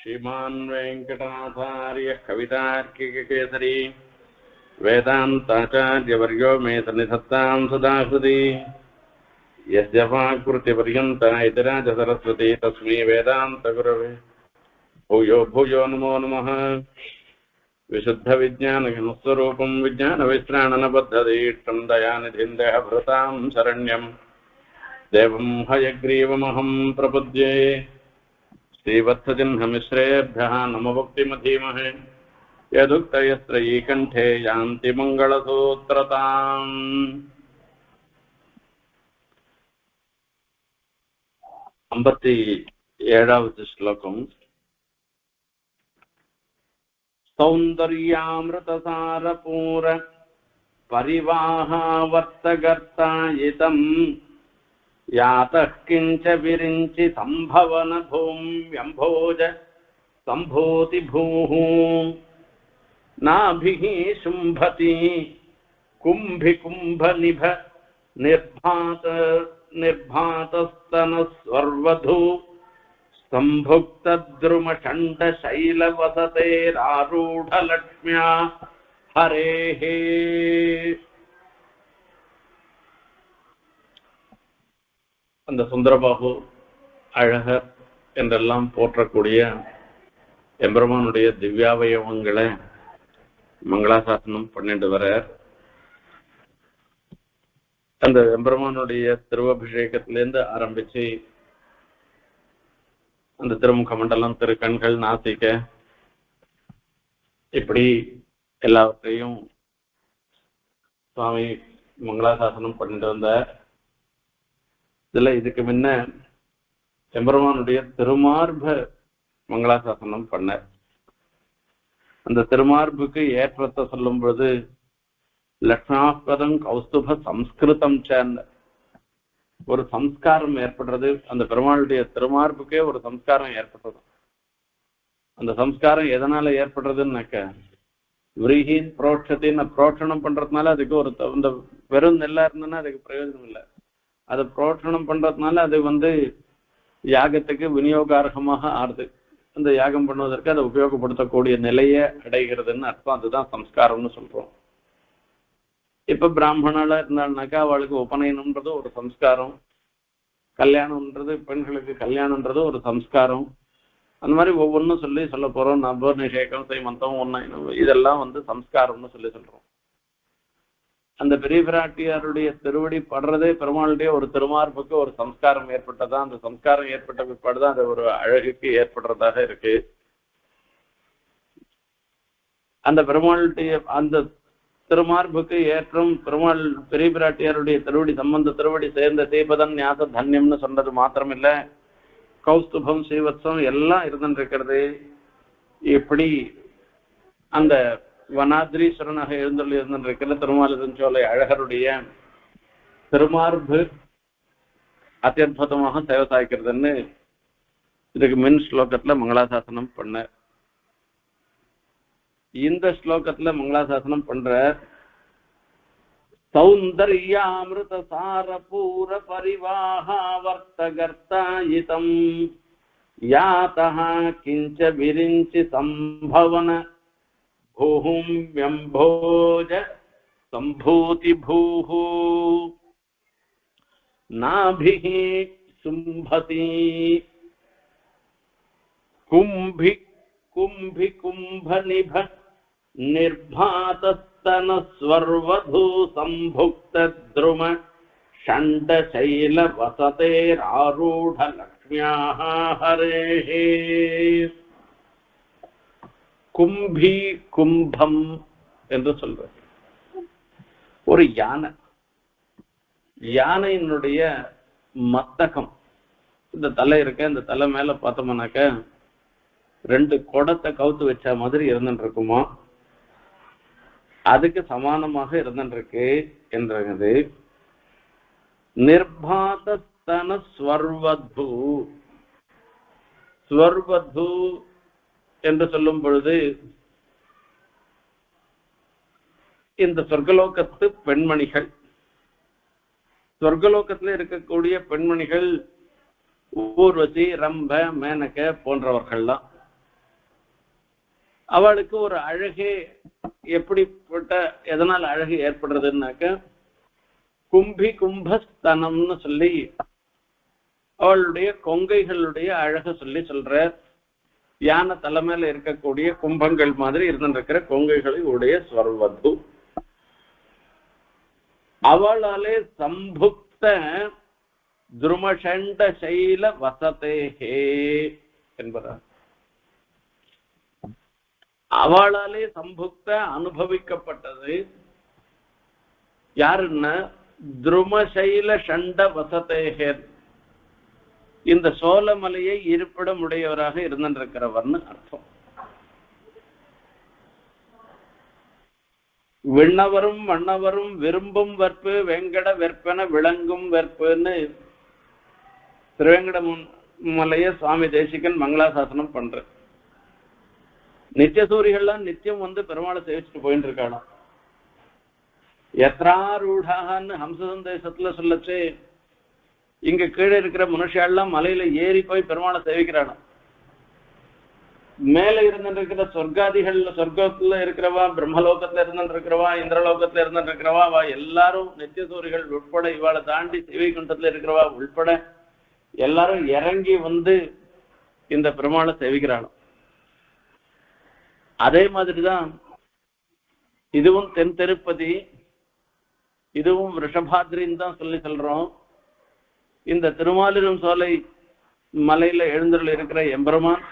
श्रीमान् वेङ्कटनाथार्यः कवितार्किककेसरी वेदान्ताचार्यवर्यो मे सन्निधत्तां सदा हृदि यस्य वाक्कृतिपर्यन्ता इतिराजसरस्वती तस्मै वेदान्तगुरवे भूयो भूयो नमो नमः। विशुद्धविज्ञानघनस्वरूपं विज्ञानविश्राणनबद्धदीष्टं दयानिधिं देहभृतां शरण्यं देवं हयग्रीवमहं प्रपद्ये। श्रीवत्सचिह्नमिश्रेभ्यः नमोक्तिमधीमहे यदुक्तयस्त्रयी कण्ठे यान्ति मङ्गलसूत्रताम्। 57வது श्लोकम्। सौन्दर्यामृतसारपूर परिवाहावर्तगर्तायितम् यातः किंच विरिंचि संभवन भूम्यम्भोज संभूतिभूः नाभिः शुम्भति कुम्भिकुम्भनिभ निर्भातस्तनस्वर्वधू सम्भुक्तद्रुमषण्डशैलवसतेरारूढलक्ष्म्या हरेः। அந்த சுந்தரபாகு அழகர் என்றெல்லாம் போற்றக்கூடிய எம்பெருமானுடைய திவ்யாவயவங்களை மங்களாசாசனம் பண்ணிட்டு வர அந்த எம்பெருமானுடைய திருவபிஷேகத்திலேருந்து ஆரம்பிச்சு அந்த திருமுக மண்டலம், திருக்கண்கள், நாசிக்க இப்படி எல்லாவற்றையும் சுவாமி மங்களாசாசனம் பண்ணிட்டு வந்தார். இதுல இதுக்கு முன்ன எம்பெருமானுடைய திருமார்ப மங்களாசாசனம் பண்ண அந்த திருமார்புக்கு ஏற்றத்தை சொல்லும் பொழுது லக்ஷ்மாஸ்பதம் கௌஸ்துப சம்ஸ்கிருதம் சேர்ந்த ஒரு சம்ஸ்காரம் ஏற்படுறது. அந்த பெருமாளுடைய திருமார்புக்கே ஒரு சம்ஸ்காரம் ஏற்படுறது. அந்த சம்ஸ்காரம் எதனால ஏற்படுறதுன்னாக்க விரீஹின் புரோட்சத்தின் புரோட்சணம் பண்றதுனால அதுக்கு ஒரு இந்த வெறும் நெல்லா இருந்ததுன்னா அதுக்கு பிரயோஜனம் இல்லை. அதை புரோட்சணம் பண்றதுனால அது யாகத்துக்கு விநியோகார்கமாக ஆறுது. அந்த யாகம் பண்ணுவதற்கு அதை உபயோகப்படுத்தக்கூடிய நிலையை அடைகிறதுன்னு அர்த்தம். அதுதான் சம்ஸ்காரம்னு சொல்றோம். இப்ப பிராமணால இருந்தாள்னாக்கா அவளுக்கு உபநயனம்ன்றது ஒரு சம்ஸ்காரம், கல்யாணம்ன்றது பெண்களுக்கு கல்யாணம்ன்றது ஒரு சம்ஸ்காரம். அந்த மாதிரி ஒவ்வொன்றும் சொல்ல போறோம். நப நிஷேகம் செய்மந்தம் ஒன்னு இதெல்லாம் சம்ஸ்காரம்னு சொல்றோம். அந்த பெரிய பிராட்டியாருடைய திருவடி படுறதே பெருமாளுடைய ஒரு திருமார்புக்கு ஒரு சம்ஸ்காரம் ஏற்பட்டதா. அந்த சம்ஸ்காரம் ஏற்பட்ட பிற்பாடுதான் அது ஒரு அழகுக்கு ஏற்படுறதாக இருக்கு. அந்த பெருமாளுடைய அந்த திருமார்புக்கு ஏற்றம் பெருமாள் பெரிய பிராட்டியாருடைய திருவடி சம்பந்த திருவடி சேர்ந்த தீபதன் ஞாச தன்யம்னு சொன்னது மாத்திரமில்ல, கௌஸ்துபம் ஸ்ரீவத்சம் எல்லாம் இருந்துருக்கிறது. இப்படி அந்த வனாதிரீஸ்வரனாக எழுந்தொள்ளி இருந்திருக்கிற திருமாலிருஞ்சோலை அழகருடைய திருமார்பு அத்தியுதமாக சேவை சாய்க்கிறதுன்னு இதுக்கு மின் ஸ்லோகத்துல மங்களாசாசனம் பண்ண. இந்த ஸ்லோகத்துல மங்களாசாசனம் பண்ற சௌந்தர்யாமிருத சாரபூர பரிவாஹாவர்த்தகர்த்தாயிதம் யாதஹ கிஞ்ச விரிஞ்சி சம்பவன भूम्यम्भोज सम्भूतिभूः नाभिः शुम्भति कुम्भिकुम्भनिभ निर्भातस्तनस्वर्वधू सम्भुक्तद्रुम षण्डशैलवसतेरारूढलक्ष्म्याः हरेः। கும்பி கும்பம் என்று சொல்ற ஒரு யானை, யானையினுடைய மத்தகம் இந்த தலை இருக்க, இந்த தலை மேல பார்த்தோம்னாக்க 2 குடத்தை கவுத்து வச்ச மாதிரி இருந்துட்டு இருக்குமா, அதுக்கு சமானமாக இருந்துருக்கு என்றது. நிர்பாதஸ்தன ஸ்வர்வது, ஸ்வர்வது என்று சொல்லும் பொழுது இந்த சொர்க்கலோகத்து பெண்மணிகள், சொர்க்கலோகத்துல இருக்கக்கூடிய பெண்மணிகள் ஊர்வசி, ரம்ப, மேனக போன்றவர்கள்லாம் அவளுக்கு ஒரு அழகே எப்படிப்பட்ட எதனால் அழகு ஏற்படுறதுன்னாக்க கும்பி கும்பஸ்தனம்னு சொல்லி அவளுடைய கொங்கைகளுடைய அழக சொல்லி சொல்ற. யானை தலைமையில இருக்கக்கூடிய கும்பங்கள் மாதிரி இருந்திருக்கிற கொங்கைகளை உடைய ஸ்வர்வது. அவளாலே சம்புக்த துருமஷண்ட சைல வசதேஹே என்பதார். அவளாலே சம்புக்த அனுபவிக்கப்பட்டது யாருன்னா துருமசைல ஷண்ட வசதேஹே, இந்த சோழமலையை இருப்பிடம் உடையவராக இருந்திருக்கிறவர்னு அர்த்தம். விண்ணவரும் மன்னவரும் விரும்பும் வெற்பு வெங்கட வெற்பன விளங்கும் வெற்புன்னு திருவேங்கட மலைய சுவாமி தேசிகன் மங்களாசாசனம் பண்ற. நித்தியசூரிகள்லாம் நித்தியம் பெருமாளை சேவிச்சுட்டு போயிட்டு இருக்காளாம். எத்ராரூடான்னு ஹம்ச சந்தேசத்துல சொல்லச்சு, இங்க கீழே இருக்கிற மனுஷாலாம் மலையில ஏறி போய் பெருமாளை சேவிக்கிறாளாம். மேல இருந்துருக்கிற சொர்க்காதிகள்ல சொர்க்கத்துல இருக்கிறவா, பிரம்மலோகத்துல இருந்துருக்கிறவா, இந்திரலோகத்துல இருந்துருக்கிறவா, அவ எல்லாரும் நித்தியசூரிகள் உட்பட, இவாளை தாண்டி சிவைகுண்டத்துல இருக்கிறவா உள்பட எல்லாரும் இறங்கி இந்த பெருமாளை சேவிக்கிறாளாம். அதே மாதிரிதான் இதுவும் தென் திருப்பதி, இதுவும் ரிஷபாத்ரின்னு தான் சொல்லி சொல்றோம். இந்த திருமாலிரும் சோலை மலையில எழுந்தருள் இருக்கிற எம்பெருமான்,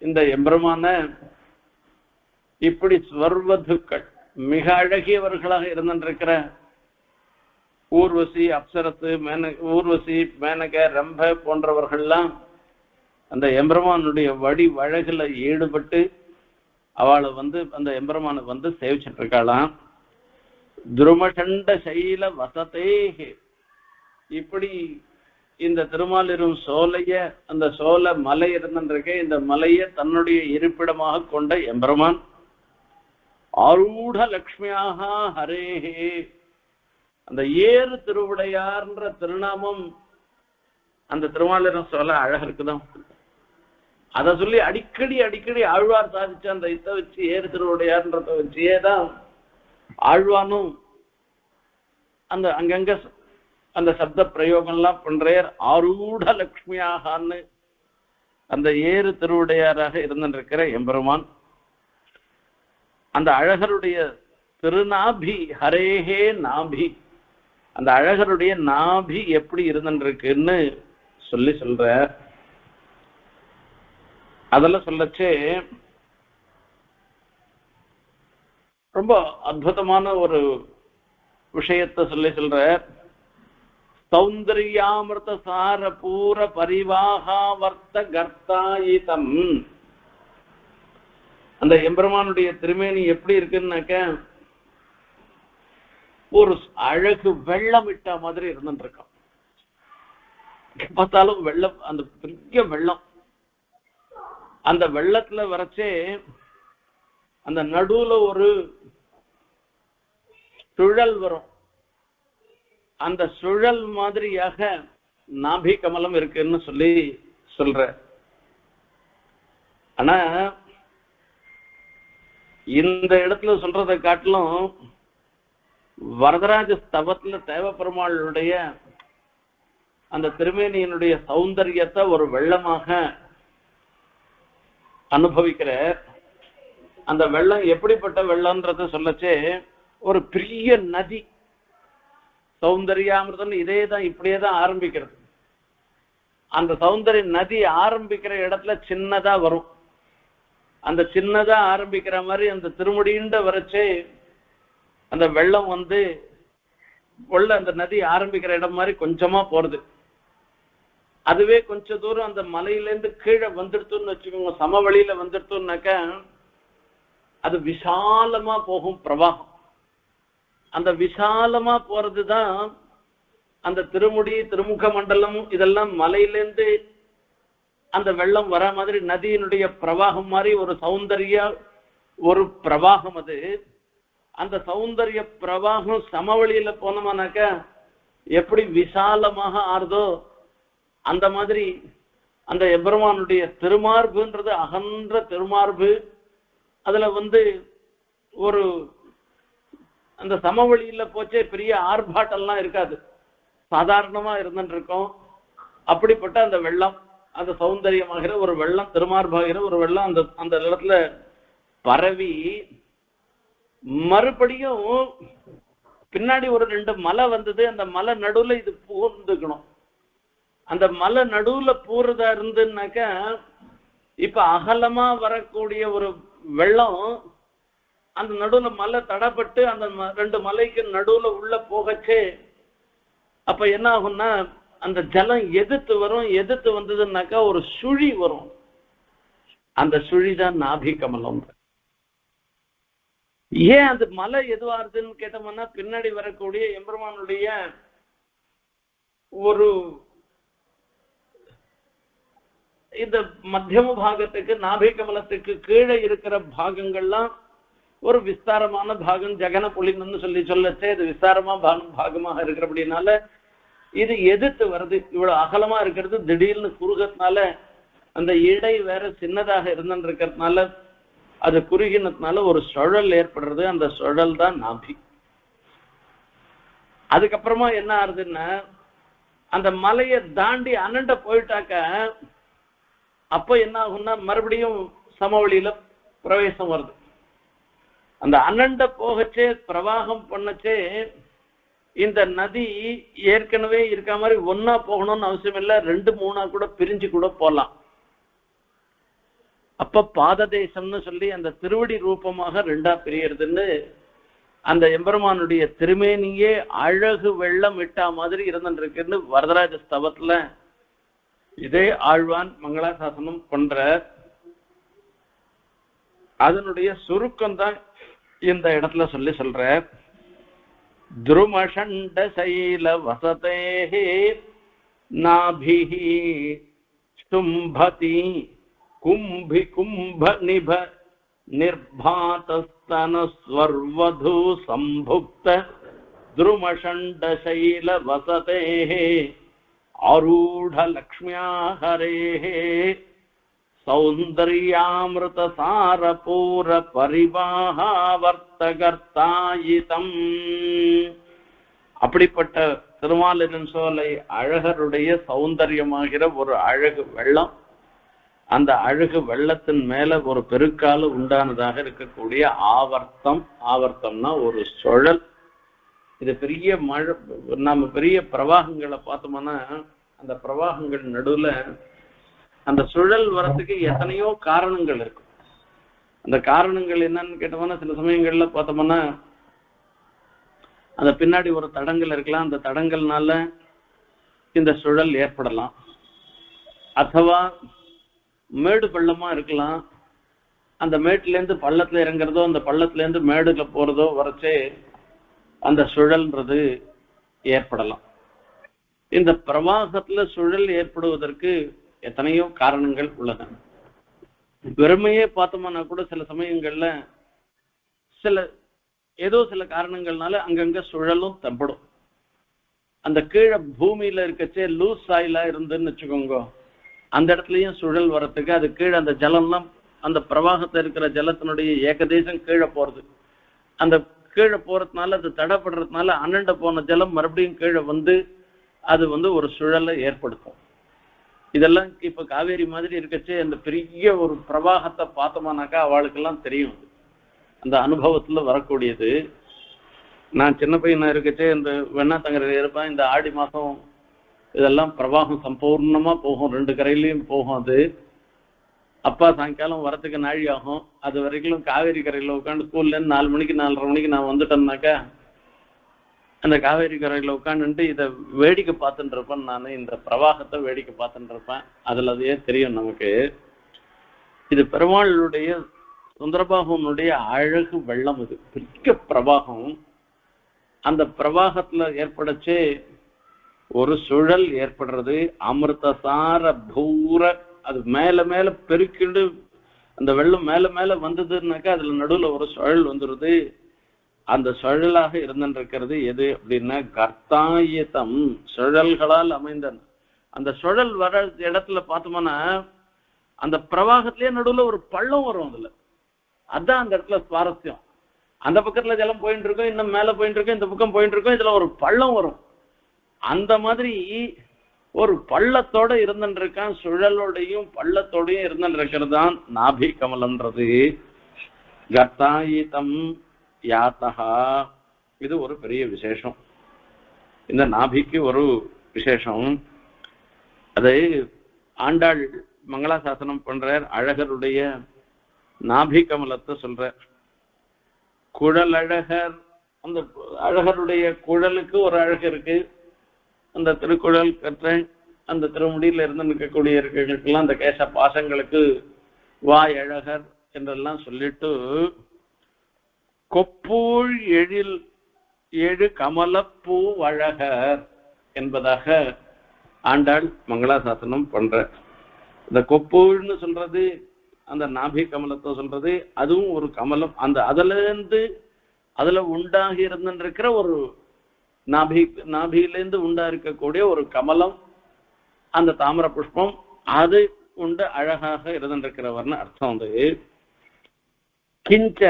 இந்த எம்பெருமான இப்படி ஸ்வர்வதுக்கள் மிக அழகியவர்களாக இருந்திருக்கிற ஊர்வசி, அப்சரசு, ஊர்வசி, மேனக, ரம்ப போன்றவர்கள்லாம் அந்த எம்பெருமானுடைய வடி வழகுல ஈடுபட்டு அவளை அந்த எம்பெருமானை சேவிச்சுட்டு இருக்காளாம். துருமசண்ட சைல வசதேஹே, இப்படி இந்த திருமாலிரும் சோலைய, அந்த சோலை மலை இருந்திருக்க இந்த மலைய தன்னுடைய இருப்பிடமாக கொண்ட எம்பெருமான் ஆரூட லக்ஷ்மியாக ஹரேஹே, அந்த ஏறு திருவுடையார்ன்ற திருநாமம் அந்த திருமாலிரும் சோலை அழகு இருக்குதான். அதை சொல்லி அடிக்கடி அடிக்கடி ஆழ்வார் சாதிச்சு அந்த இதை வச்சு ஏறு திருவுடையார்ன்றத வச்சேதான் ஆழ்வானும் அந்த அங்கங்க அந்த சப்த பிரயோகம்லாம் பண்றார். ஆரூட லக்ஷ்மியாகான்னு அந்த ஏறு திருவுடையாராக இருந்திருக்கிற எம்பெருமான் அந்த அழகருடைய திருநாபி ஹரேஹே நாபி, அந்த அழகருடைய நாபி எப்படி இருந்திருக்குன்னு சொல்ற. அதெல்லாம் சொல்லச்சே ரொம்ப அற்புதமான ஒரு விஷயத்தை சொல்ற. சௌந்தர்யாமிருத சார பூர பரிவாகாவர்த்த கர்த்தாயிதம், அந்த எம்பெருமானுடைய திருமேனி எப்படி இருக்குன்னாக்க ஒரு அழகு வெள்ளம் இட்ட மாதிரி இருந்துட்டு இருக்கான். பார்த்தாலும் வெள்ளம், அந்த பெரிய வெள்ளம், அந்த வெள்ளத்துல வரைச்சே அந்த நடுவுல ஒரு சுழல் வரும். அந்த சுழல் மாதிரியாக நாபி கமலம் இருக்குன்னு சொல்ற. ஆனா இந்த இடத்துல சொல்றதை காட்டிலும் வரதராஜ ஸ்தவத்துல தேவப்பெருமாளுடைய அந்த திருமேனியினுடைய சௌந்தரியத்தை ஒரு வெள்ளமாக அனுபவிக்கிற. அந்த வெள்ளம் எப்படிப்பட்ட வெள்ளம்ன்றத சொல்லச்சே ஒரு பெரிய நதி, சௌந்தர்யாமிருதம் இதேதான், இப்படியேதான் ஆரம்பிக்கிறது. அந்த சௌந்தரிய நதி ஆரம்பிக்கிற இடத்துல சின்னதா வரும். அந்த சின்னதா ஆரம்பிக்கிற மாதிரி அந்த திருமுடிண்ட வரைச்சே அந்த வெள்ளம் அந்த நதி ஆரம்பிக்கிற இடம் மாதிரி கொஞ்சமா போறது. அதுவே கொஞ்ச தூரம் அந்த மலையிலேருந்து கீழே வந்துடுத்துன்னு வச்சுக்கோங்க, சமவெளியில வந்துடுத்துனாக்கா அது விசாலமா போகும் பிரவாகம். அந்த விசாலமா போறதுதான் அந்த திருமுடி, திருமுக மண்டலம், இதெல்லாம் மலையிலேருந்து அந்த வெள்ளம் வர மாதிரி நதியினுடைய பிரவாகம் மாதிரி ஒரு சௌந்தர்ய ஒரு பிரவாகம். அது அந்த சௌந்தர்ய பிரவாகம் சமவெளியில போனோம்னாக்கா எப்படி விசாலமாக ஆறுதோ அந்த மாதிரி அந்த எம்பெருமானுடைய திருமார்புன்றது அகன்ற திருமார்பு. அதுல ஒரு அந்த சமவெளியில போச்சே பெரிய ஆர்ப்பாட்டம்லாம் இருக்காது, சாதாரணமா இருந்துட்டு இருக்கோம். அப்படிப்பட்ட அந்த வெள்ளம், அந்த சௌந்தரியமாகிற ஒரு வெள்ளம், திருமார்பாகிற ஒரு வெள்ளம் அந்த அந்த இடத்துல பரவி மறுபடியும் பின்னாடி ஒரு 2 மலை வந்தது. அந்த மலை நடுவுல இது பூந்துக்கணும். அந்த மலை நடுவுல பூர்றதா இருந்துன்னாக்கா இப்ப அகலமா வரக்கூடிய ஒரு வெள்ளம் அந்த நடுவுல மலை தடப்பட்டு அந்த 2 மலைக்கு நடுவுல உள்ள போகச்சே அப்ப என்ன ஆகும்னா அந்த ஜலம் எதிர்த்து வரும். எதிர்த்து வந்ததுன்னாக்கா ஒரு சுழி வரும். அந்த சுழிதான் நாபி கமலம். ஏன் அந்த மலை எதுவா இருக்குன்னு கேட்டோம்னா பின்னாடி வரக்கூடிய எம்பெருமானுடைய ஒரு இந்த மத்தியம பாகத்துக்கு நாபி கமலத்துக்கு கீழே இருக்கிற பாகங்கள்லாம் ஒரு விஸ்தாரமான பாகம், ஜெகன புலின்னு சொல்லச்சே இது விஸ்தாரமா பாகமாக இருக்கிறபடினால இது எதிர்த்து வருது. இவ்வளவு அகலமா இருக்கிறது திடீர்னு குறுகிறதுனால அந்த இடை வேற சின்னதாக இருந்துன்னு இருக்கிறதுனால அது குறுகினதுனால ஒரு சுழல் ஏற்படுறது. அந்த சுழல் தான் நாபி. அதுக்கப்புறமா என்ன ஆகுதுன்னா அந்த மலையை தாண்டி அனண்ட போயிட்டாக்க அப்ப என்ன ஆகும்னா மறுபடியும் சமவெளியில பிரவேசம் வருது. அந்த அனண்ட போகச்சே பிரவாகம் பண்ணச்சே இந்த நதி ஏற்கனவே இருக்க மாதிரி ஒன்னா போகணும்னு அவசியம் இல்லை, 2 3 கூட பிரிஞ்சு கூட போகலாம். அப்ப பாததேசம்னு சொல்லி அந்த திருவடி ரூபமாக 2ஆ பிரியறதுன்னு அந்த எம்பெருமானுடைய திருமேனியே அழகு வெள்ளம் விட்டா மாதிரி இருந்துருக்குன்னு வரதராஜ ஸ்தவத்துல இதே ஆழ்வான் மங்களாசாசனம் பண்ற. அதனுடைய சுருக்கம் தான் இந்த இடத்துல சொல்ற. துருமஷண்ட சைல வசதேஹே நாபிஹி சும்பதி கும்பி கும்ப நிப நிர்பாதஸ்தன ஸ்வர்வது சம்புக்த துருமஷண்ட சைல வசதேஹே ஆரூಢ லக்ஷ்மியா ஹரேஹே சௌந்தர்யாமிருத சாரபூர பரிவாஹாவர்த்தகர்த்தாயிதம். அப்படிப்பட்ட திருமாலின் சோலை அழகருடைய சௌந்தரியமாகிற ஒரு அழகு வெள்ளம். அந்த அழகு வெள்ளத்தின் மேல ஒரு பெருக்கால உண்டானதாக இருக்கக்கூடிய ஆவர்த்தம். ஆவர்த்தம்னா ஒரு சுழல். இது பெரிய மழை. நம்ம பெரிய பிரவாகங்களை பார்த்தோம்னா அந்த பிரவாகங்கள் நடுவுல அந்த சுழல் வரத்துக்கு எத்தனையோ காரணங்கள் இருக்கும். அந்த காரணங்கள் என்னன்னு கேட்டோம்னா சில சமயங்கள்ல பார்த்தோம்னா அந்த பின்னாடி ஒரு தடங்கள் இருக்கலாம். அந்த தடங்கள்னால இந்த சுழல் ஏற்படலாம். அதுவா மேடு பள்ளமா இருக்கலாம். அந்த மேட்டுல இருந்து பள்ளத்துல இறங்குறதோ அந்த பள்ளத்துல இருந்து மேடுல போறதோ வரைச்சே அந்த சுழல்ன்றது ஏற்படலாம். இந்த பிரவாகத்துல சுழல் ஏற்படுவதற்கு எத்தனையோ காரணங்கள் உள்ளன. வெறுமையே பார்த்தோம்னா கூட சில சமயங்கள்ல ஏதோ சில காரணங்கள்னால அங்கங்க சுழலும் தம்படும். அந்த கீழே பூமியில இருக்கச்சே லூஸ் சாயிலா இருந்துன்னு வச்சுக்கோங்க, அந்த இடத்துலயும் சுழல் வரத்துக்கு அது கீழே அந்த ஜலம்லாம் அந்த பிரவாகத்துல இருக்கிற ஜலத்தினுடைய ஏகதேசம் கீழே போறது. அந்த கீழே போறதுனால அது தடைப்படுறதுனால அனண்ட போன ஜலம் மறுபடியும் கீழே அது ஒரு சுழலை ஏற்படுத்தும். இதெல்லாம் இப்ப காவேரி மாதிரி இருக்கச்சே அந்த பெரிய ஒரு பிரவாகத்தை பார்த்தோம்னாக்கா அவளுக்கெல்லாம் தெரியும். அந்த அனுபவத்துல வரக்கூடியது. நான் சின்ன பையனா இருக்கச்சே இந்த வெண்ணாத்தங்கரையில இருப்பேன். இந்த ஆடி மாசம் இதெல்லாம் பிரவாகம் சம்பூர்ணமா போகும், 2 கரையிலையும் போகும். அது அப்பா சாயங்காலம் வரத்துக்கு நாழி ஆகும். அது வரைக்கும் காவேரி கரையில உட்காந்து ஸ்கூல்ல இருந்து 4 மணிக்கு 4:30 மணிக்கு நான் வந்துட்டேன்னாக்கா அந்த காவேரி கரையில உட்காந்துட்டு இதை வேடிக்கை பார்த்துட்டு இருப்பேன். நான் இந்த பிரவாகத்தை வேடிக்கை பார்த்துட்டு இருப்பேன். அதுல அதையே தெரியும் நமக்கு. இது பெருமாளுடைய சுந்தரபாகனுடைய அழகு வெள்ளம். இது பெரிய பிரவாகம். அந்த பிரவாகத்துல ஏற்படச்சே ஒரு சுழல் ஏற்படுறது. அமிர்தசார பூர அது மேல மேல பெருக்கிண்டு அந்த வெள்ளம் மேல மேல வந்ததுன்னாக்கா அதுல நடுவுல ஒரு சுழல் வந்துடுது. அந்த சுழலாக இருந்திருக்கிறது எது அப்படின்னா கர்த்தாயுதம், சுழல்களால் அமைந்த. அந்த சுழல் வர இடத்துல பார்த்தோம்னா அந்த பிரவாகத்திலேயே நடுவுல ஒரு பள்ளம் வரும். அதுல அதான் அந்த இடத்துல சுவாரஸ்யம். அந்த பக்கத்துல ஜலம் போயிட்டு இருக்கும், இன்னும் மேல போயிட்டு இருக்கும், இந்த பக்கம் போயிட்டு இருக்கும், இதுல ஒரு பள்ளம் வரும். அந்த மாதிரி ஒரு பள்ளத்தோட இருந்துருக்கான், சுழலோடையும் பள்ளத்தோடையும் இருந்துருக்கிறது தான் நாபி கமலம்ன்றது. கர்த்தாயிதம் யாத்தகா, இது ஒரு பெரிய விசேஷம். இந்த நாபிக்கு ஒரு விசேஷம். அதை ஆண்டாள் மங்களாசாசனம் பண்றார். அழகருடைய நாபி கமலத்தை சொல்ற. குழல் அழகர், அந்த அழகருடைய குழலுக்கு ஒரு அழகு இருக்கு. அந்த திருக்குழல் கற்ற அந்த திருமுடியில இருந்து நிற்கக்கூடிய இருக்கிறதுக்கெல்லாம் அந்த கேச பாசங்களுக்கு வாய் அழகர் என்றெல்லாம் சொல்லிட்டு கொப்பூழ் எழில் ஏழு கமலப்பூ அழகர் என்பதாக ஆண்டாள் மங்களாசாசனம் பண்ற. இந்த கொப்பூழ்னு சொல்றது அந்த நாபி கமலத்தை சொல்றது, அதுவும் ஒரு கமலம். அந்த அதுல உண்டாகி இருந்துருக்கிற ஒரு நாபியிலேருந்து உண்டா இருக்கக்கூடிய ஒரு கமலம், அந்த தாமர புஷ்பம், அது உண்டு அழகாக இருந்துருக்கிறவர்னு அர்த்தம். வந்து கிஞ்ச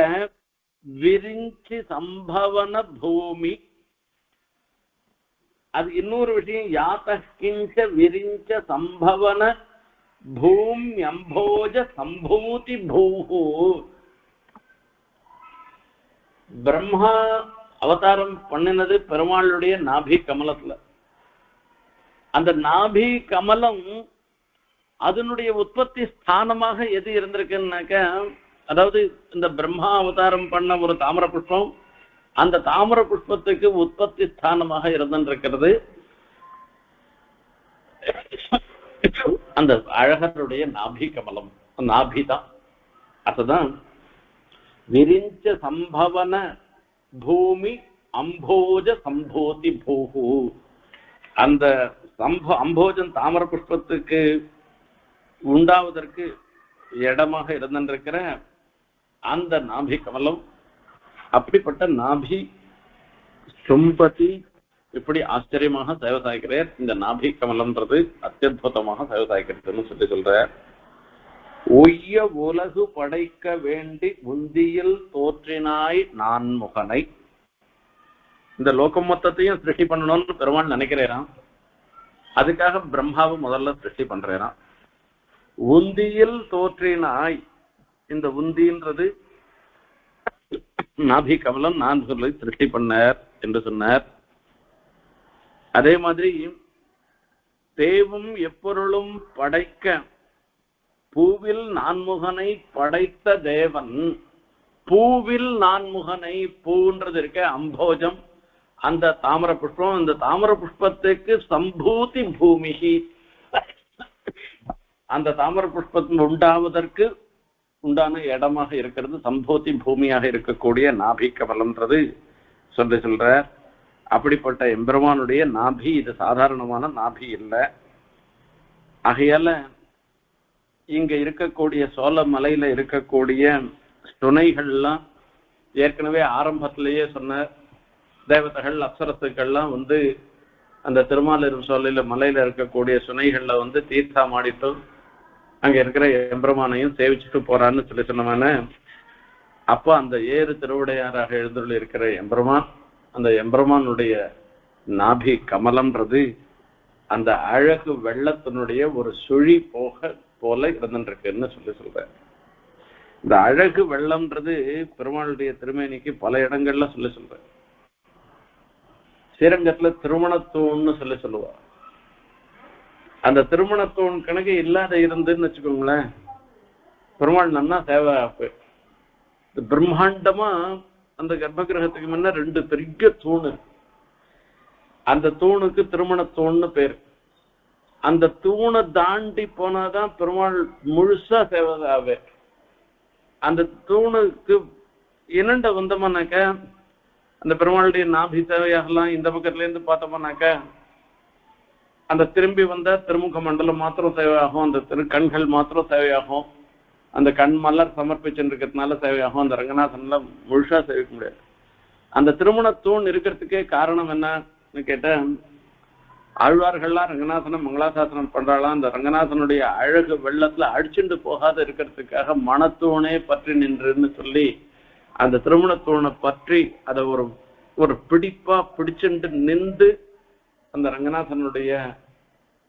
விரிஞ்சி சம்பவன பூமி, அது இன்னொரு விஷயம். யாத்த கிஞ்ச விரிஞ்ச சம்பவன பூமி அம்போஜ சம்பூதி பூஹு. பிரம்மா அவதாரம் பண்ணினது பெருமாளுடைய நாபி கமலத்துல. அந்த நாபி கமலம் அதனுடைய உற்பத்தி ஸ்தானமாக எது இருந்திருக்குன்னாக்க, அதாவது இந்த பிரம்மா அவதாரம் பண்ண ஒரு தாமர புஷ்பம், அந்த தாமர புஷ்பத்துக்கு உற்பத்தி ஸ்தானமாக இருந்திருக்கிறது அந்த அழகருடைய நாபி கமலம். நாபி தான். அதுதான் விரிஞ்ச சம்பவன பூமி அம்போஜ சம்போதி பூஹு. அந்த அம்போஜன் தாமர புஷ்பத்துக்கு உண்டாவதற்கு இடமாக இருந்திருக்கிற அந்த நாபி கமலம். அப்படிப்பட்ட நாபி சும்பதி இப்படி ஆச்சரியமாக சேவை சாய்க்கிறார். இந்த நாபி கமலம்ன்றது அத்தியுதமாக சேவை சாய்க்கிறதுன்னு சொல்லி சொல்ற. ஒய்ய உலகு படைக்க வேண்டி உந்தியில் தோற்றினாய் நான்முகனை. இந்த லோகம் மொத்தத்தையும் சிருஷ்டி பண்ணணும்னு பெருமாள் நினைக்கிறேன். அதுக்காக பிரம்மாவை முதல்ல சிருஷ்டி பண்றான். உந்தியில் தோற்றினாய், இந்த உந்தின்றது நாபி கமலம் நான் சொல்லி சிருஷ்டி பண்ணார் என்று சொன்னார். அதே மாதிரி தேவும் எப்பொருளும் படைக்க பூவில் நான்முகனை படைத்த தேவன். பூவில் நான்முகனை, பூன்றது இருக்க அம்போஜம், அந்த தாமர புஷ்பம். அந்த தாமர புஷ்பத்துக்கு சம்பூதி பூமிகி, அந்த தாமர புஷ்பம் உண்டாவதற்கு உண்டான இடமாக இருக்கிறது சம்பூதி பூமியாக இருக்கக்கூடிய நாபி கமலம்ன்றது சொல்ற. அப்படிப்பட்ட எம்பெருமானுடைய நாபி இது சாதாரணமான நாபி இல்லை. ஆகையால இங்க இருக்கக்கூடிய சோழ மலையில இருக்கக்கூடிய சுனைகள்லாம் ஏற்கனவே ஆரம்பத்திலேயே சொன்ன தேவதைகள் அப்சரசுக்கள்லாம் வந்து அந்த திருமாலிரும் சோலையில மலையில இருக்கக்கூடிய சுனைகள்ல வந்து தீர்த்தா மாடிட்டு அங்க இருக்கிற எம்பெருமானையும் சேவிச்சுட்டு போறான்னு சொல்லி சொன்னவன. அப்போ அந்த ஏறு திருவிடையாராக எழுந்துள்ள இருக்கிற எம்பெருமான், அந்த எம்பெருமானுடைய நாபி கமலம்ன்றது அந்த அழகு வெள்ளத்தினுடைய ஒரு சுழி போல இருந்துருக்குன்னு சொல்லி சொல்ற. இந்த அழகு வெள்ளம்ன்றது பெருமாளுடைய திருமேனிக்கு பல இடங்கள்ல சொல்லி சொல்ற. ஸ்ரீரங்கத்துல திருமணத்தூண்னு சொல்லி சொல்லுவா. அந்த திருமணத்தூண் கணக்கு இல்லாத இருந்துன்னு வச்சுக்கோங்களேன், பெருமாள் நன்னா சேவை. பிரம்மாண்டமா அந்த கர்ப்பகிரகத்துக்கு முன்ன 2 பெரிய தூணு. அந்த தூணுக்கு திருமணத்தூண்னு பேர். அந்த தூணை தாண்டி போனாதான் பெருமாள் முழுசா சேவை. அந்த தூணுக்கு இரண்ட வந்தோம்னாக்க அந்த பெருமாளுடைய நாபி சேவையாகலாம். இந்த பக்கத்துல இருந்து பார்த்தோம்னாக்க அந்த திரும்பி வந்த திருமுக மண்டலம் மாத்திரம் சேவையாகும், அந்த கண்கள் மாத்திரம் சேவையாகும், அந்த கண் மலர் சமர்ப்பிச்சுருக்கிறதுனால சேவையாகும். அந்த ரங்கநாதன்ல முழுசா சேவிக்க முடியாது. அந்த திருமண தூண் இருக்கிறதுக்கே காரணம் என்னன்னு கேட்ட, ஆழ்வார்கள்லாம் ரங்கநாதனம் மங்களாசாசனம் பண்றாளாம். அந்த ரங்கநாதனுடைய அழகு வெள்ளத்துல அடிச்சுண்டு போகாத இருக்கிறதுக்காக மனத்தூணே பற்றி நின்றுன்னு சொல்லி அந்த திருமணத்தூணை பற்றி அதை ஒரு ஒரு பிடிப்பா பிடிச்சுண்டு நின்று அந்த ரங்கநாதனுடைய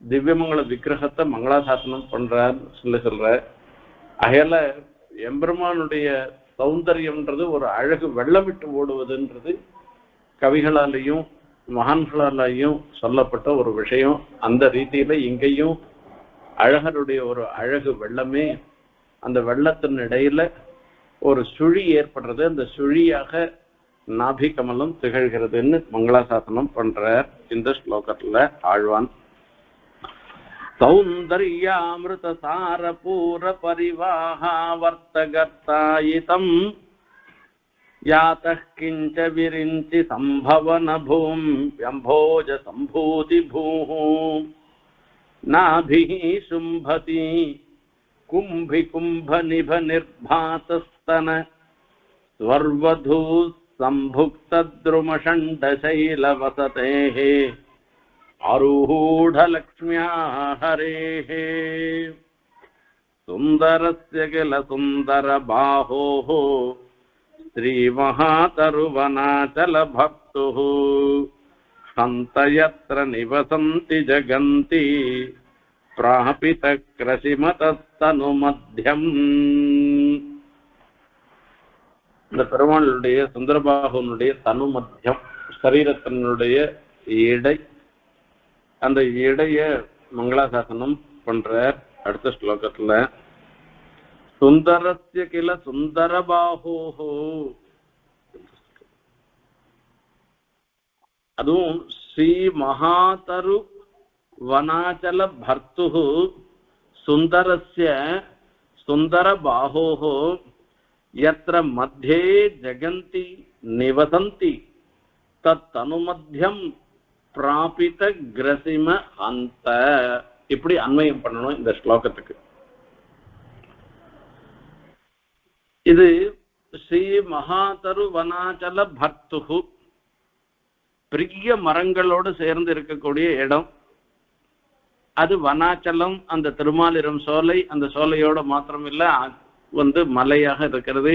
திவ்யமங்கல விக்கிரகத்தை மங்களாசாசனம் பண்றார் சொல்ற. அகையால எம்பெருமானுடைய சௌந்தரியம்ன்றது ஒரு அழகு வெள்ளமிட்டு ஓடுவதுன்றது கவிகளாலேயும் மகான்களாலேயும் சொல்லப்பட்ட ஒரு விஷயம். அந்த ரீதியில இங்கேயும் அழகருடைய ஒரு அழகு வெள்ளமே அந்த வெள்ளத்தின் இடையில ஒரு சுழி ஏற்படுறது. அந்த சுழியாக நாபி கமலம் திகழ்கிறதுன்னு மங்களாசாசனம் பண்றார் இந்த ஸ்லோகத்துல ஆழ்வான். சௌந்தர்யாமிருத சாரபூர பரிவாஹா வர்த்தகர்த்தாயிதம் யாதः கிஞ்ச விரிஞ்சி சம்பவன பூம் வ்யம்போஜ சம்பூதி பூः நாபிः சும்பதி கும்பி கும்ப நிப நிர்பாதஸ்தன ஸ்வர்வதூ சம்புக்தத்ருமஷண்டசைலவசதேः ஆரூಢலக்ஷ்ம்யா ஹரேः சுந்தரஸ்ய கில சுந்தரபாஹோः श्रीमहातरुवनाचलभक्तुः हन्त यत्र निवसन्ति जगन्ति प्रापितक्रसिमतस्तनुमध्यम्. இந்த பெருமாளுடைய சுந்தரபாகுனுடைய தனு மத்தியம் சரீரத்தினுடைய இடை, அந்த இடைய மங்களாசாசனம் பண்ற. அடுத்த ஸ்லோகத்துல சுந்தரஸ்ய கில சுந்தரபாஹோஹோ, அதுவும் ஸ்ரீ மகாதரு வனாச்சல பர்த்து சுந்தரஸ்ய சுந்தரபாஹோஹோ யத்ர மத்தியே ஜகந்தி நிவசந்தி தத் அனுமத்தியம் பிராபித கிரசிம அந்த. இப்படி அன்வயம் பண்ணணும் இந்த ஸ்லோகத்துக்கு. இது ஸ்ரீ மகாதரு வனாச்சல பர்த்து, பெரிய மரங்களோடு சேர்ந்து இருக்கக்கூடிய இடம். அது வனாச்சலம், அந்த திருமாலிரம் சோலை. அந்த சோலையோட மாத்திரமில்ல மலையாக இருக்கிறது.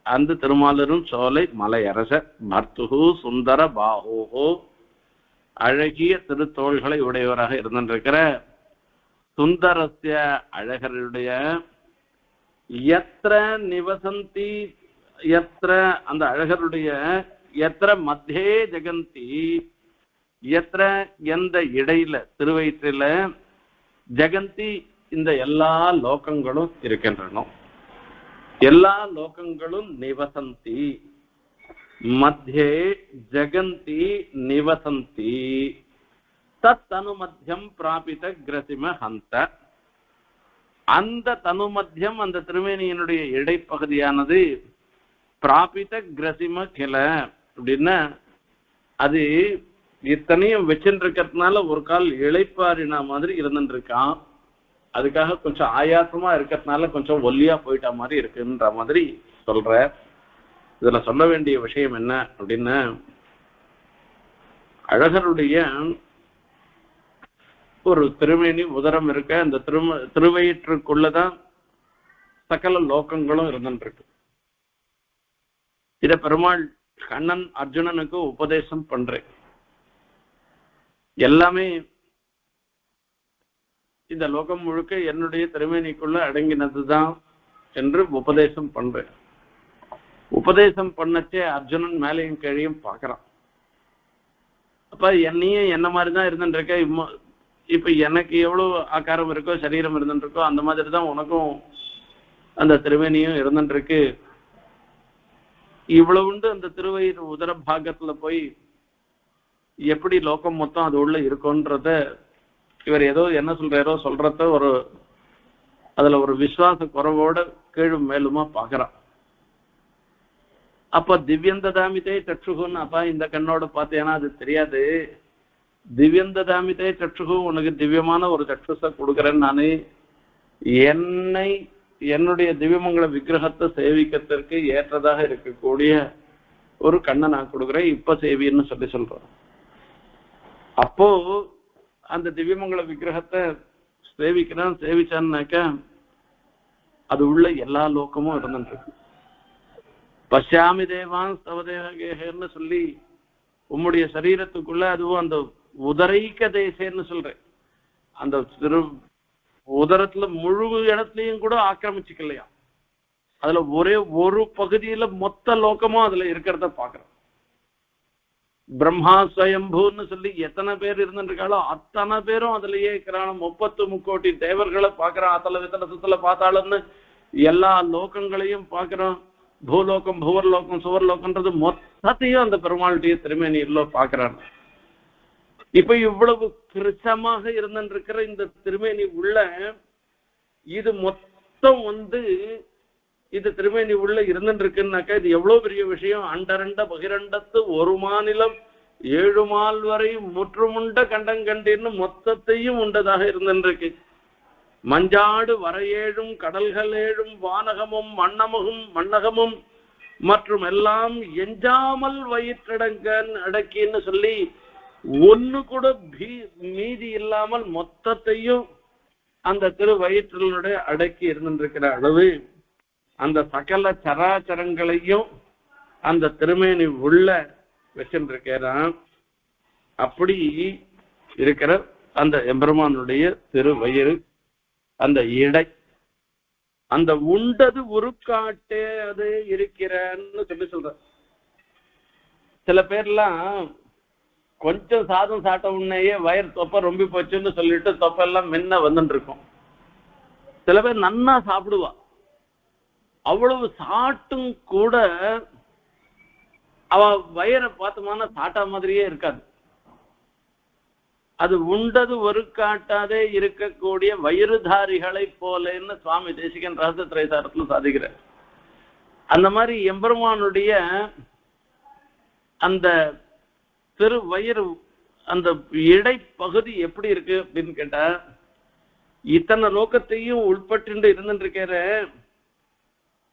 அந்த திருமாலிரும் சோலை மலையரச பர்த்து சுந்தர பாஹோஹோ, அழகிய திருத்தோள்களை உடையவராக இருந்திருக்கிற சுந்தரஸ்ய அழகருடைய யத்ர நிவசந்தி, யத்ர அந்த அழகருடைய யத்ர மத்தியே ஜெகந்தி, யத்ர எந்த இடையில திருவயிற்றில ஜெகந்தி இந்த எல்லா லோகங்களும் இருக்கின்றன. எல்லா லோகங்களும் நிவசந்தி, மத்தியே ஜெகந்தி நிவசந்தி தத் அனுமத்தியம் பிராபித கிரசிம ஹந்த. அந்த தனுமத்தியம் அந்த திருமேனியினுடைய இடைப்பகுதியானது பிராபித கிரசிம கிள அப்படின்னா அது இத்தனையும் வச்சுருக்கிறதுனால ஒரு கால் இழைப்பாரினா மாதிரி இருந்துருக்கான். அதுக்காக கொஞ்சம் ஆயாசமா இருக்கிறதுனால கொஞ்சம் ஒல்லியா போயிட்ட மாதிரி இருக்குன்ற மாதிரி சொல்ற. இதுல சொல்ல வேண்டிய விஷயம் என்ன அப்படின்னா, அழகருடைய ஒரு திருமேனி உதரம் இருக்க, அந்த திருவயிற்றுக்குள்ளதான் சகல லோகங்களும் இருந்துருக்கு. இத பெருமாள் கண்ணன் அர்ஜுனனுக்கு உபதேசம் பண்றேன். எல்லாமே இந்த லோகம் முழுக்க என்னுடைய திருமேனிக்குள்ள அடங்கினதுதான் என்று உபதேசம் பண்றேன். உபதேசம் பண்ணச்சே அர்ஜுனன் மேலையும் கீழையும் பாக்குறான். அப்ப என்னையும் என்ன மாதிரிதான் இருந்துருக்க, இப்ப எனக்கு எவ்வளவு ஆக்காரம் இருக்கோ சரீரம் இருந்துருக்கோ அந்த மாதிரிதான் உனக்கும் அந்த திருவேணியும் இருந்துருக்கு. இவ்வளவுண்டு அந்த திருவயிறு உதர பாகத்துல போய் எப்படி லோகம் மொத்தம் அது உள்ள இருக்கும்ன்றத இவர் ஏதோ என்ன சொல்றத ஒரு அதுல ஒரு விசுவாச குறைவோட கீழும் மேலுமா பாக்குறான். அப்ப திவ்யந்ததாமிதே சற்றுகுன்னு, அப்பா இந்த கண்ணோட பார்த்தேன்னா அது தெரியாது. திவ்யந்ததாமிதே சற்றுகு, உனக்கு திவ்யமான ஒரு சற்றுச கொடுக்குறேன்னு நானு என்னுடைய திவ்யமங்கல விக்கிரகத்தை சேவிக்கிறதுக்கு ஏற்றதாக இருக்கக்கூடிய ஒரு கண்ணை நான் கொடுக்குறேன், இப்ப சேவின்னு சொல்றேன். அப்போ அந்த திவ்யமங்கல விக்கிரகத்தை சேவிக்கிறான். சேவிச்சான்னாக்க அது உள்ள எல்லா லோகமும் இருந்துருக்கு. பஷ்யாமி தேவான் ஸ்தவதேகேன்னு சொல்லி உம்முடைய சரீரத்துக்குள்ள அதுவும் அந்த உதரைக்க தேசேன்னு சொல்றேன். அந்த உதரத்துல முழு இடத்துலயும் கூட ஆக்கிரமிச்சுக்கலையா. அதுல ஒரே ஒரு பகுதியில மொத்த லோகமும் அதுல இருக்கிறத பாக்குறோம். பிரம்மா ஸ்வயம்பூன்னு சொல்லி எத்தனை பேர் இருந்துருக்காளோ அத்தனை பேரும் அதுலயே இருக்கிறான். 33 கோடி தேவர்களை பாக்குறான். அத்தல வித்தல சுத்தல பார்த்தாலும்னு எல்லா லோகங்களையும் பாக்குறோம். பூலோகம், புவர்லோகம், சுவர்லோகம்ன்றது மொத்தத்தையும் அந்த பெருமாளுடைய திருமேனியில பாக்குறான். இப்ப இவ்வளவு கிருச்சமாக இருந்திருக்கிற இந்த திருமேனி உள்ள இது மொத்தம் இது திருமேனி உள்ள இருந்துருக்குன்னாக்கா இது எவ்வளவு பெரிய விஷயம். அண்டரண்ட பகிரண்டத்து ஒரு மாநிலம் 7 மால் வரை முற்றுமுண்ட கண்டங்கண்டின்னு மொத்தத்தையும் உண்டதாக இருந்திருக்கு. மஞ்சாடு வரையேழும் கடல்கள் 7 வானகமும் மண்ணகமும் மற்றும் எல்லாம் எஞ்சாமல் அடக்கின்னு சொல்லி ஒண்ணு கூட மீதி இல்லாமல் மொத்தத்தையும் அந்த திருவயிற்றினுடைய அடக்கி இருந்திருக்கிற அளவு அந்த சகல சராச்சரங்களையும் அந்த திருமேனி உள்ள வச்சிருக்கிறான். அப்படி இருக்கிற அந்த எம்பெருமானுடைய திருவயிறு, அந்த இடை, அந்த உண்டது உருக்காட்டே அது இருக்கிறன்னு சொல்லி சொல்ற. சில பேர்லாம் கொஞ்சம் சாதம் சாப்பிட்ட உடனேயே வயிறு தொப்பை ரொம்ப போச்சுன்னு சொல்லிட்டு தொப்பெல்லாம் முன்ன வந்துட்டு இருக்கும். சில பேர் நன்னா சாப்பிடுவா. அவ்வளவு சாட்டும் கூட அவ வயிறை பார்த்தோம்னா சாட்டா மாதிரியே இருக்காது. அது உண்டது ஒரு காட்டாதே இருக்கக்கூடிய வயிறுதாரிகளை போலன்னு சுவாமி தேசிகன் ரகசிய திரைசாரத்துல சாதிக்கிறார். அந்த மாதிரி எம்பெருமானுடைய அந்த திருவயிறு அந்த இடை பகுதி எப்படி இருக்கு அப்படின்னு கேட்டா, இத்தனை லோகத்தையும் உட்பட்டு இருந்துட்டு இருக்கிற.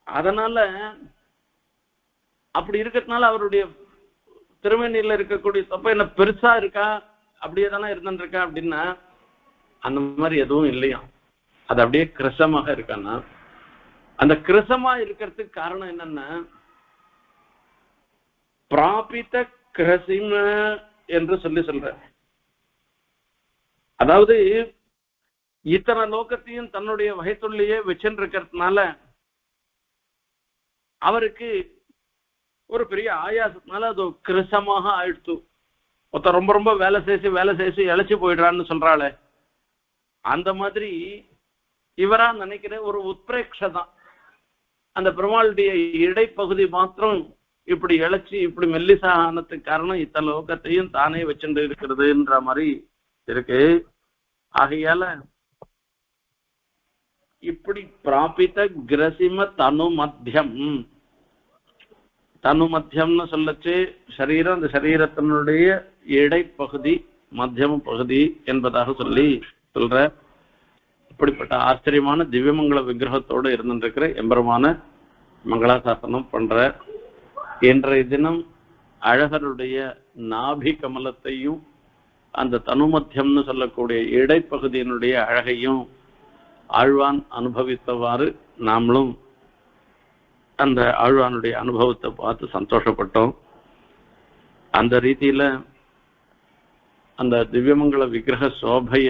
அதனால அப்படி இருக்கிறதுனால அவருடைய திருமேனியில இருக்கக்கூடிய தொப்பை என்ன பெருசா இருக்கா, அப்படியே தானே இருந்துட்டு இருக்கா அப்படின்னா அந்த மாதிரி எதுவும் இல்லையா. அது அப்படியே கிருசமாக இருக்கான்னா, அந்த கிருசமா இருக்கிறதுக்கு காரணம் என்னன்னா பிராபித கிரசிம என்று சொல்ற. அதாவது இத்தனை லோகத்தையும் தன்னுடைய வகைத்துள்ளியே வச்சுருக்கிறதுனால அவருக்கு ஒரு பெரிய ஆயாசத்தினால அது கிருசமாக ஆயிடுத்து. ஒருத்தர் ரொம்ப ரொம்ப வேலை செய்து இழைச்சி போயிடுறான்னு சொல்றாளே, அந்த மாதிரி இவரா நினைக்கிற ஒரு உத்பிரேக்ஷதான். அந்த பெருமாளுடைய இடைப்பகுதி மாத்திரம் இப்படி இழைச்சி இப்படி மெல்லிசா ஆனதுக்கு காரணம் இத்தனை லோகத்தையும் தானே வச்சுட்டு இருக்கிறதுன்ற மாதிரி இருக்கு. ஆகையால இப்படி பிராபித கிரசிம தனு மத்தியம்னு சொல்லச்சு சரீரம், அந்த சரீரத்தினுடைய இடைப்பகுதி மத்தியம பகுதி என்பதாக சொல்ற. இப்படிப்பட்ட ஆச்சரியமான திவ்யமங்கல விக்கிரகத்தோடு இருந்துருக்கிற எம்பெருமான மங்களாசாசனம் பண்ற. இன்றைய தினம் அழகருடைய நாபி கமலத்தையும் அந்த தனுமத்தியம்னு சொல்லக்கூடிய இடைப்பகுதியினுடைய அழகையும் ஆழ்வான் அனுபவித்தவாறு நாமளும் அந்த ஆழ்வானுடைய அனுபவத்தை பார்த்து சந்தோஷப்பட்டோம். அந்த ரீதியில அந்த திவ்யமங்கல விக்கிரக சோபைய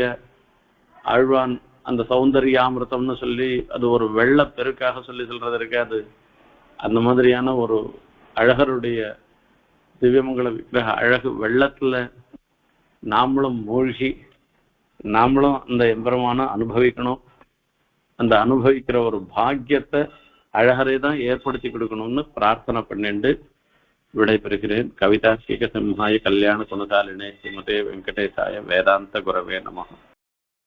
ஆழ்வான் அந்த சௌந்தர்யாமிருத்தம்னு சொல்லி அது ஒரு வெள்ள பெருக்காக சொல்றது இருக்காது. அந்த மாதிரியான ஒரு அழகருடைய திவ்யமங்கல விக்கிரக அழகு வெள்ளத்துல நாமளும் மூழ்கி நாமளும் அந்த எம்பெருமான அனுபவிக்கணும். அந்த அனுபவிக்கிற ஒரு பாக்கியத்தை அழகரை தான் ஏற்படுத்தி கொடுக்கணும்னு பிரார்த்தனை பண்ணிட்டு விடைபெறுகிறேன். கவிதா ஸ்ரீகசிம்ஹாய கல்யாண குணசாலினே ஸ்ரீமதே வெங்கடேசாய வேதாந்த குரவே நமஹ.